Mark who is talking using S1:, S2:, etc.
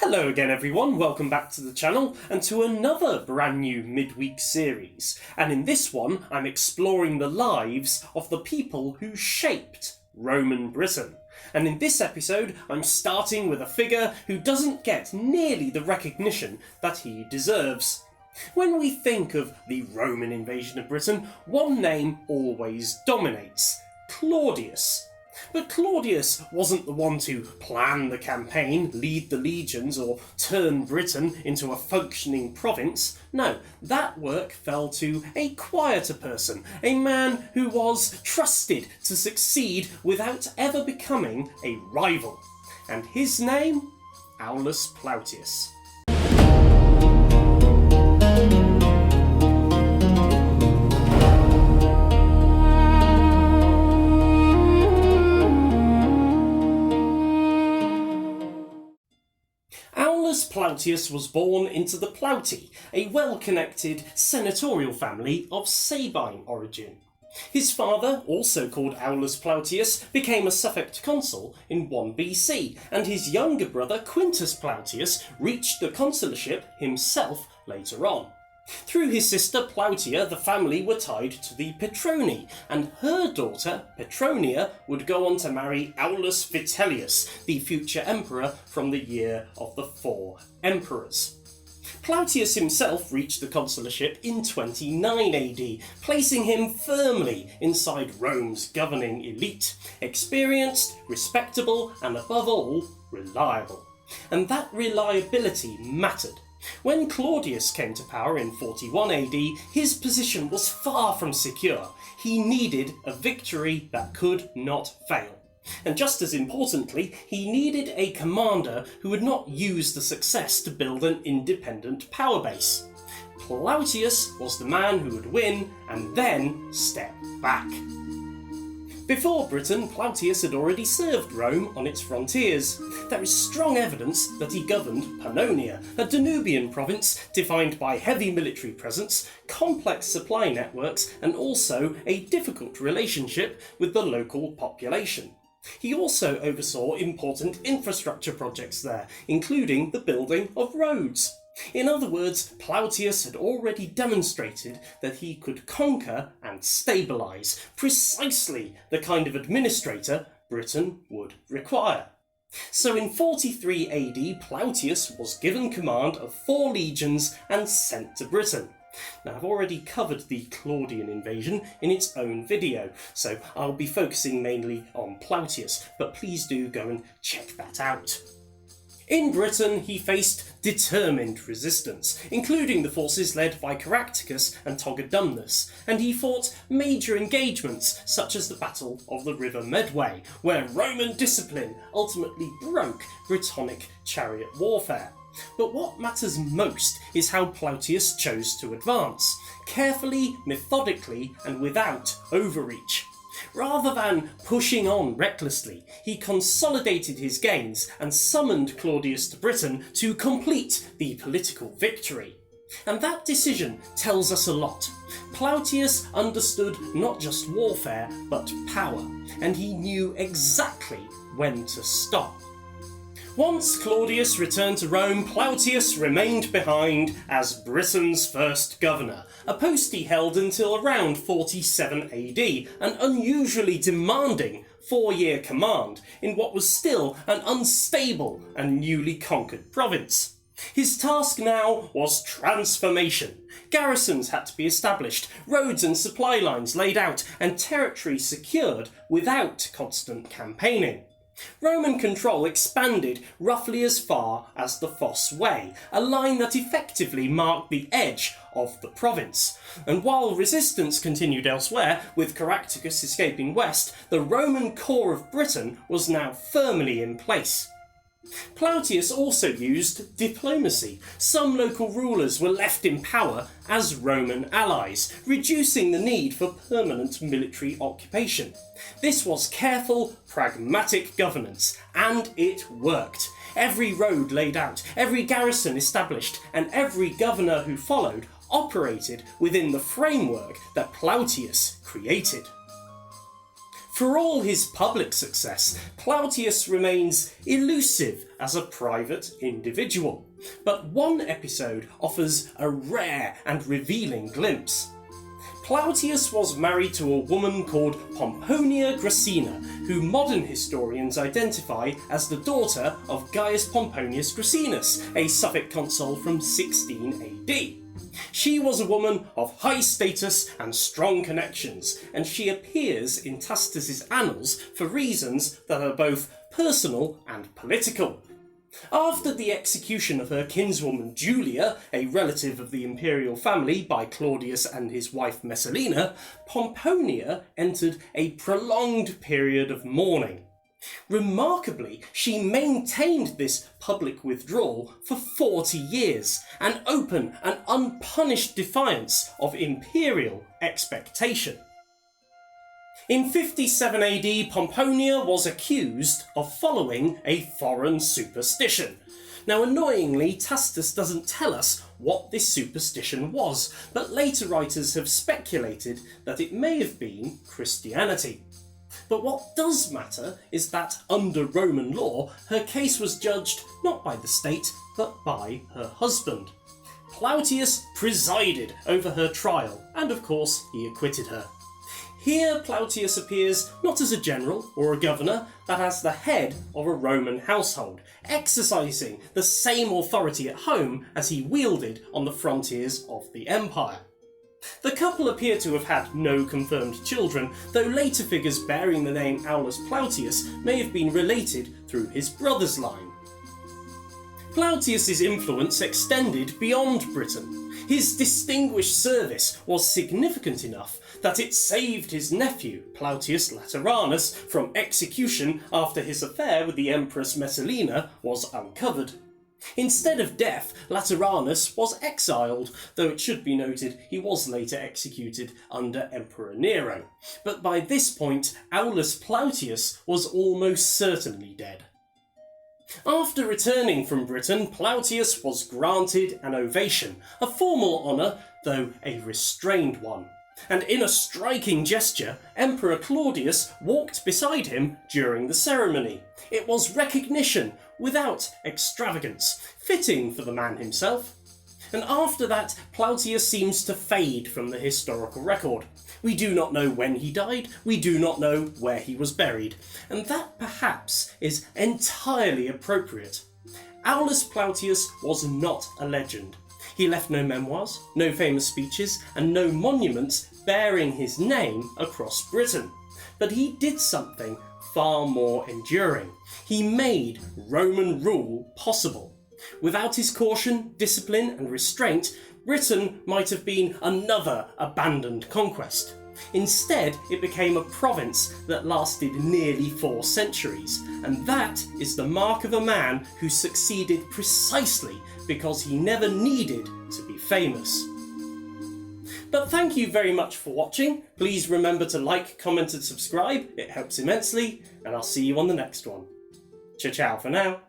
S1: Hello again everyone, welcome back to the channel and to another brand new midweek series. And in this one I'm exploring the lives of the people who shaped Roman Britain. And in this episode I'm starting with a figure who doesn't get nearly the recognition that he deserves. When we think of the Roman invasion of Britain, one name always dominates: Claudius. But Claudius wasn't the one to plan the campaign, lead the legions, or turn Britain into a functioning province. No, that work fell to a quieter person, a man who was trusted to succeed without ever becoming a rival. And his name? Aulus Plautius. Aulus Plautius was born into the Plauti, a well-connected senatorial family of Sabine origin. His father, also called Aulus Plautius, became a suffect consul in 1 BC, and his younger brother Quintus Plautius reached the consulship himself later on. Through his sister Plautia, the family were tied to the Petroni, and her daughter, Petronia, would go on to marry Aulus Vitellius, the future emperor from the year of the 4 emperors. Plautius himself reached the consulship in 29 AD, placing him firmly inside Rome's governing elite, experienced, respectable, and above all, reliable. And that reliability mattered. When Claudius came to power in 41 AD, his position was far from secure. He needed a victory that could not fail. And just as importantly, he needed a commander who would not use the success to build an independent power base. Plautius was the man who would win and then step back. Before Britain, Plautius had already served Rome on its frontiers. There is strong evidence that he governed Pannonia, a Danubian province defined by heavy military presence, complex supply networks, and also a difficult relationship with the local population. He also oversaw important infrastructure projects there, including the building of roads. In other words, Plautius had already demonstrated that he could conquer and stabilise, precisely the kind of administrator Britain would require. So in 43 AD, Plautius was given command of 4 legions and sent to Britain. Now, I've already covered the Claudian invasion in its own video, so I'll be focusing mainly on Plautius, but please do go and check that out. In Britain, he faced determined resistance, including the forces led by Caractacus and Togodumnus, and he fought major engagements such as the Battle of the River Medway, where Roman discipline ultimately broke Brittonic chariot warfare. But what matters most is how Plautius chose to advance, carefully, methodically, and without overreach. Rather than pushing on recklessly, he consolidated his gains and summoned Claudius to Britain to complete the political victory. And that decision tells us a lot. Plautius understood not just warfare, but power, and he knew exactly when to stop. Once Claudius returned to Rome, Plautius remained behind as Britain's first governor, a post he held until around 47 AD, an unusually demanding 4-year command in what was still an unstable and newly conquered province. His task now was transformation. Garrisons had to be established, roads and supply lines laid out, and territory secured without constant campaigning. Roman control expanded roughly as far as the Fosse Way, a line that effectively marked the edge of the province. And while resistance continued elsewhere, with Caractacus escaping west, the Roman core of Britain was now firmly in place. Plautius also used diplomacy. Some local rulers were left in power as Roman allies, reducing the need for permanent military occupation. This was careful, pragmatic governance, and it worked. Every road laid out, every garrison established, and every governor who followed operated within the framework that Plautius created. For all his public success, Plautius remains elusive as a private individual. But one episode offers a rare and revealing glimpse. Plautius was married to a woman called Pomponia Graecina, who modern historians identify as the daughter of Gaius Pomponius Graecinus, a Suffolk consul from 16 AD. She was a woman of high status and strong connections, and she appears in Tacitus's annals for reasons that are both personal and political. After the execution of her kinswoman Julia, a relative of the imperial family, by Claudius and his wife Messalina, Pomponia entered a prolonged period of mourning. Remarkably, she maintained this public withdrawal for 40 years, an open and unpunished defiance of imperial expectation. In 57 AD, Pomponia was accused of following a foreign superstition. Now, annoyingly, Tacitus doesn't tell us what this superstition was, but later writers have speculated that it may have been Christianity. But what does matter is that under Roman law, her case was judged not by the state, but by her husband. Plautius presided over her trial, and of course he acquitted her. Here Plautius appears not as a general or a governor, but as the head of a Roman household, exercising the same authority at home as he wielded on the frontiers of the empire. The couple appear to have had no confirmed children, though later figures bearing the name Aulus Plautius may have been related through his brother's line. Plautius's influence extended beyond Britain. His distinguished service was significant enough that it saved his nephew, Plautius Lateranus, from execution after his affair with the Empress Messalina was uncovered. Instead of death, Lateranus was exiled, though it should be noted he was later executed under Emperor Nero. But by this point, Aulus Plautius was almost certainly dead. After returning from Britain, Plautius was granted an ovation, a formal honour, though a restrained one. And in a striking gesture, Emperor Claudius walked beside him during the ceremony. It was recognition without extravagance, fitting for the man himself. And after that, Plautius seems to fade from the historical record. We do not know when he died, we do not know where he was buried, and that perhaps is entirely appropriate. Aulus Plautius was not a legend. He left no memoirs, no famous speeches, and no monuments bearing his name across Britain. But he did something far more enduring. He made Roman rule possible. Without his caution, discipline, and restraint, Britain might have been another abandoned conquest. Instead, it became a province that lasted nearly 4 centuries, and that is the mark of a man who succeeded precisely because he never needed to be famous. But thank you very much for watching. Please remember to like, comment and subscribe, it helps immensely, and I'll see you on the next one. Ciao ciao for now.